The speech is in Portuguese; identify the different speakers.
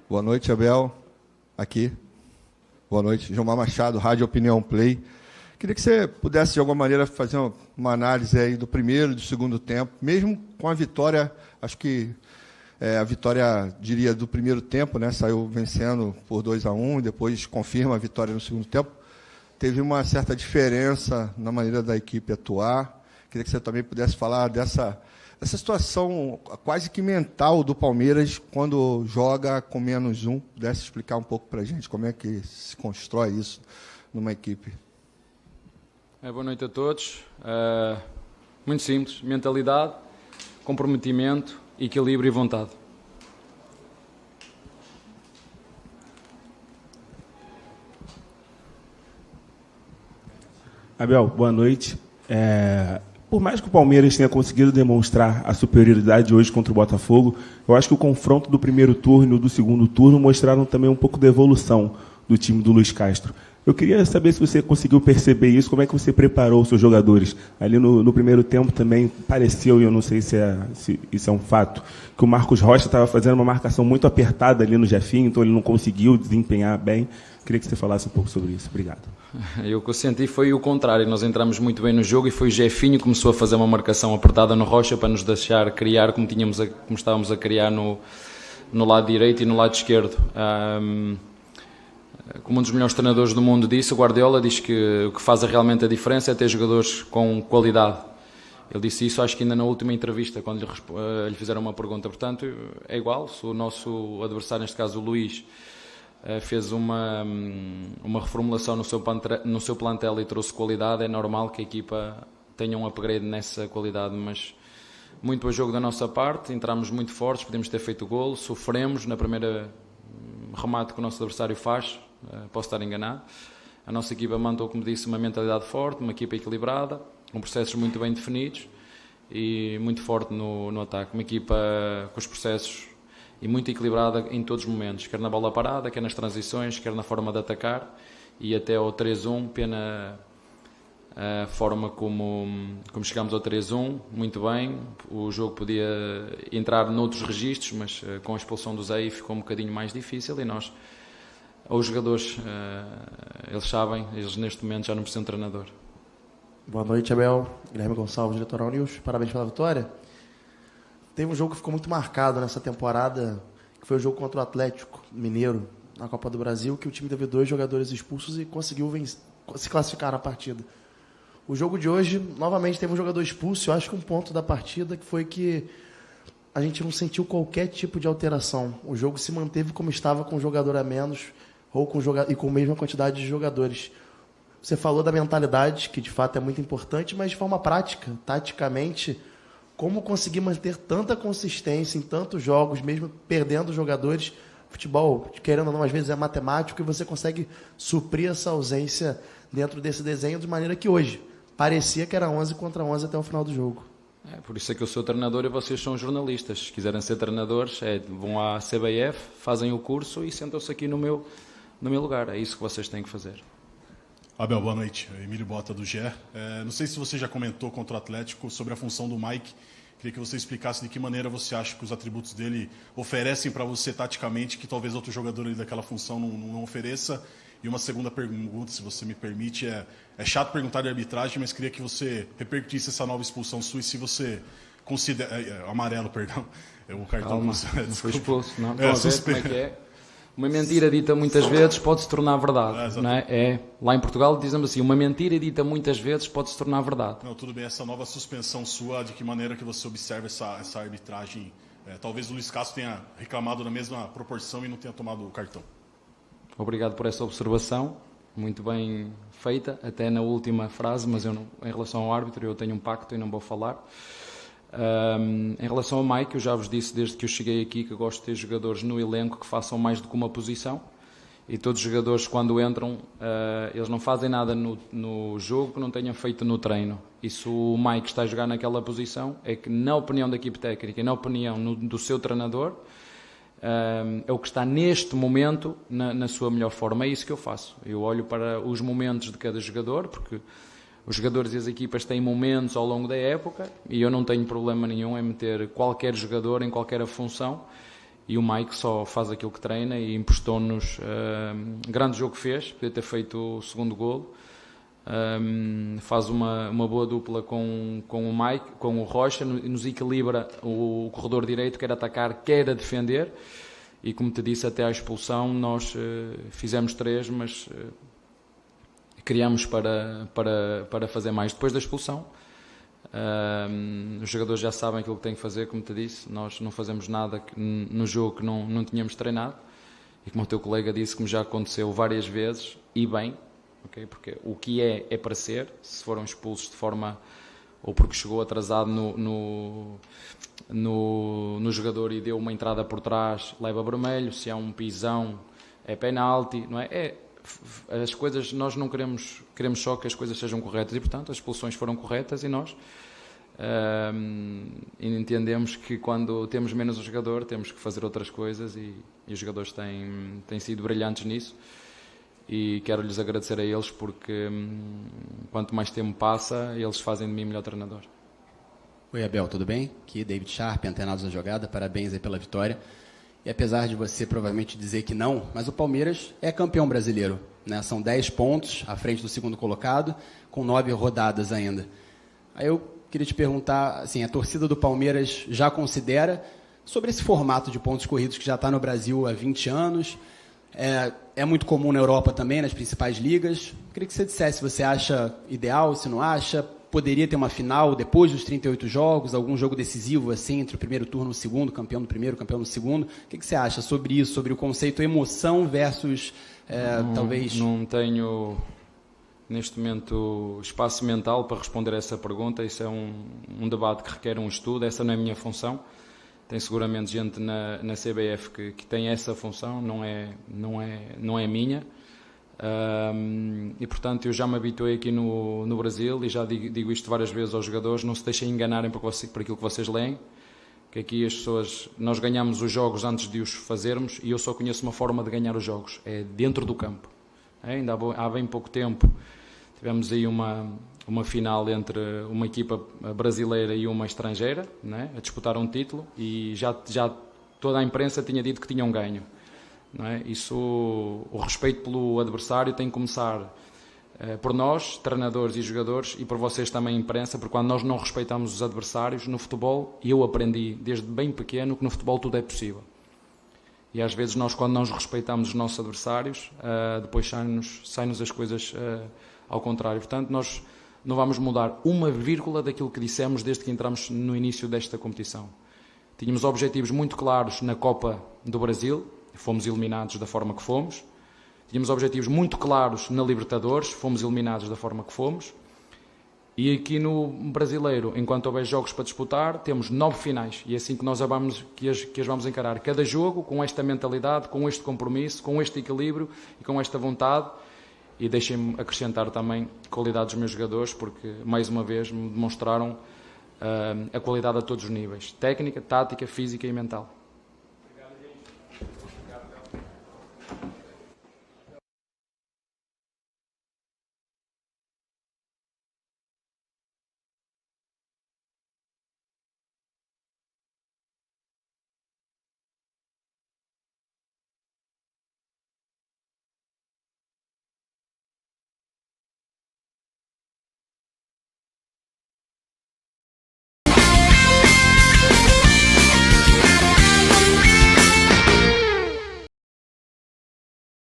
Speaker 1: Boa noite, Abel. Aqui. Boa noite. Gilmar Machado, Rádio Opinião Play. Queria que você pudesse, de alguma maneira, fazer uma análise aí do primeiro e do segundo tempo, mesmo com a vitória, acho que a vitória, diria, do primeiro tempo, né? Saiu vencendo por 2-1 e depois confirma a vitória no segundo tempo. Teve uma certa diferença na maneira da equipe atuar. Queria que você também pudesse falar dessa situação quase que mental do Palmeiras quando joga com -1. Pudesse explicar um pouco para a gente como é que se constrói isso numa equipe.
Speaker 2: Boa noite a todos. Muito simples: mentalidade, comprometimento, equilíbrio e vontade.
Speaker 3: Abel, boa noite. Por mais que o Palmeiras tenha conseguido demonstrar a superioridade hoje contra o Botafogo, eu acho que o confronto do primeiro turno e do segundo turno mostraram também um pouco da evolução do time do Luiz Castro. Eu queria saber se você conseguiu perceber isso, como é que você preparou os seus jogadores. Ali no primeiro tempo também pareceu, e eu não sei se isso é um fato, que o Marcos Rocha estava fazendo uma marcação muito apertada ali no Jefinho, então ele não conseguiu desempenhar bem. Queria que você falasse um pouco sobre isso. Obrigado.
Speaker 2: O que eu senti foi o contrário. Nós entramos muito bem no jogo e foi o Jefinho que começou a fazer uma marcação apertada no Rocha para nos deixar criar como estávamos a criar no lado direito e no lado esquerdo. Como um dos melhores treinadores do mundo disse, o Guardiola diz que o que faz realmente a diferença é ter jogadores com qualidade. Ele disse isso, acho que ainda na última entrevista, quando lhe fizeram uma pergunta. Portanto, é igual, se o nosso adversário, neste caso o Luís, fez uma reformulação no seu plantel e trouxe qualidade, é normal que a equipa tenha um upgrade nessa qualidade, mas muito bom jogo da nossa parte, entramos muito fortes, podemos ter feito o golo, sofremos na primeira remate que o nosso adversário faz, posso estar enganado. A nossa equipa mandou, como disse, uma mentalidade forte, uma equipa equilibrada, com processos muito bem definidos e muito forte no ataque, uma equipa com os processos e muito equilibrada em todos os momentos, quer na bola parada, quer nas transições, quer na forma de atacar, e até ao 3-1, pena a forma como chegámos ao 3-1, muito bem, o jogo podia entrar noutros registros, mas com a expulsão do Zé ficou um bocadinho mais difícil, e nós, os jogadores, eles sabem, eles neste momento já não precisam de treinador.
Speaker 4: Boa noite, Abel. Guilherme Gonçalves, do Litoral News. Parabéns pela vitória. Teve um jogo que ficou muito marcado nessa temporada, que foi o jogo contra o Atlético Mineiro, na Copa do Brasil, que o time teve 2 jogadores expulsos e conseguiu se classificar na partida. O jogo de hoje, novamente, teve um jogador expulso. Eu acho que um ponto da partida que foi que a gente não sentiu qualquer tipo de alteração. O jogo se manteve como estava, com um jogador a menos ou com a mesma quantidade de jogadores. Você falou da mentalidade, que de fato é muito importante, mas de forma prática, taticamente, como conseguir manter tanta consistência em tantos jogos, mesmo perdendo jogadores? Futebol, querendo ou não, às vezes é matemático, e você consegue suprir essa ausência dentro desse desenho de maneira que hoje parecia que era 11 contra 11 até o final do jogo.
Speaker 2: Por isso é que eu sou treinador e vocês são jornalistas. Se quiserem ser treinadores, vão à CBF, fazem o curso e sentam-se aqui no meu lugar. É isso que vocês têm que fazer.
Speaker 5: Abel, boa noite. Emílio Bota, do GE. Não sei se você já comentou contra o Atlético sobre a função do Mike. Queria que você explicasse de que maneira você acha que os atributos dele oferecem para você taticamente, que talvez outro jogador ali daquela função não ofereça. E uma segunda pergunta, se você me permite, é chato perguntar de arbitragem, mas queria que você repercutisse essa nova expulsão sua e se você considera... amarelo, perdão. O cartão...
Speaker 2: Calma, não foi expulso. Não, estão a ver como é que é. Uma mentira dita muitas vezes pode se tornar verdade. Não é? Lá em Portugal dizemos assim, uma mentira dita muitas vezes pode se tornar verdade.
Speaker 5: Não, tudo bem. Essa nova suspensão sua, de que maneira que você observa essa arbitragem? Talvez o Luiz Castro tenha reclamado na mesma proporção e não tenha tomado o cartão.
Speaker 2: Obrigado por essa observação, muito bem feita, até na última frase, mas eu não, em relação ao árbitro eu tenho um pacto e não vou falar. Em relação ao Mike, eu já vos disse desde que eu cheguei aqui que eu gosto de ter jogadores no elenco que façam mais do que uma posição, e todos os jogadores quando entram, eles não fazem nada no jogo que não tenham feito no treino. E se o Mike está a jogar naquela posição, é que na opinião da equipe técnica e na opinião do seu treinador, é o que está neste momento na sua melhor forma. É isso que eu faço. Eu olho para os momentos de cada jogador, porque os jogadores e as equipas têm momentos ao longo da época e eu não tenho problema nenhum em meter qualquer jogador em qualquer função e o Mike só faz aquilo que treina e emprestou-nos. Grande jogo que fez, podia ter feito o segundo golo. Faz uma boa dupla com o Mike, com o Rocha, nos equilibra o corredor direito, quer atacar, quer a defender, e como te disse, até à expulsão nós fizemos 3, mas criamos para fazer mais depois da expulsão. Os jogadores já sabem aquilo que têm que fazer, como te disse, nós não fazemos nada no jogo que não tínhamos treinado, e como o teu colega disse, como já aconteceu várias vezes, e bem, okay? Porque o que é para ser. Se foram expulsos de forma, ou porque chegou atrasado no jogador e deu uma entrada por trás, leva vermelho. Se há um pisão, é penalti, não é? As coisas, nós não queremos só que as coisas sejam corretas, e portanto as expulsões foram corretas, e nós entendemos que quando temos menos um jogador temos que fazer outras coisas, e os jogadores têm sido brilhantes nisso, e quero-lhes agradecer a eles, porque quanto mais tempo passa, eles fazem de mim melhor treinador.
Speaker 6: Oi, Abel, tudo bem? Aqui David Sharp, Antenados da Jogada, parabéns aí pela vitória. E apesar de você provavelmente dizer que não, mas o Palmeiras é campeão brasileiro, né? São 10 pontos à frente do segundo colocado, com 9 rodadas ainda. Aí eu queria te perguntar, assim, a torcida do Palmeiras já considera, sobre esse formato de pontos corridos que já está no Brasil há 20 anos, é muito comum na Europa também, nas principais ligas. Queria que você dissesse se você acha ideal, se não acha. Poderia ter uma final depois dos 38 jogos, algum jogo decisivo assim, entre o primeiro turno e o segundo, campeão do primeiro, campeão do segundo. O que você acha sobre isso, sobre o conceito emoção versus talvez...
Speaker 2: Não tenho, neste momento, espaço mental para responder a essa pergunta. Isso é um debate que requer um estudo, essa não é a minha função. Tem seguramente gente na CBF que tem essa função, não é minha. E portanto eu já me habituei aqui no Brasil, e já digo isto várias vezes aos jogadores: não se deixem enganarem por aquilo que vocês leem, que aqui as pessoas, nós ganhamos os jogos antes de os fazermos, e eu só conheço uma forma de ganhar os jogos, é dentro do campo. Ainda há bem pouco tempo tivemos aí uma final entre uma equipa brasileira e uma estrangeira, né, a disputar um título, e já toda a imprensa tinha dito que tinham ganho. Não é? Isso, o respeito pelo adversário tem que começar por nós, treinadores e jogadores, e por vocês também, imprensa, porque quando nós não respeitamos os adversários no futebol, e eu aprendi desde bem pequeno que no futebol tudo é possível. E às vezes nós, quando não respeitamos os nossos adversários, depois saem-nos as coisas ao contrário. Portanto, nós não vamos mudar uma vírgula daquilo que dissemos desde que entramos no início desta competição. Tínhamos objetivos muito claros na Copa do Brasil, fomos eliminados da forma que fomos. Tínhamos objetivos muito claros na Libertadores, fomos eliminados da forma que fomos. E aqui no Brasileiro, enquanto houver jogos para disputar, temos 9 finais. E é assim que nós que as vamos encarar. Cada jogo com esta mentalidade, com este compromisso, com este equilíbrio e com esta vontade. E deixem-me acrescentar também a qualidade dos meus jogadores, porque mais uma vez me demonstraram a qualidade a todos os níveis: técnica, tática, física e mental.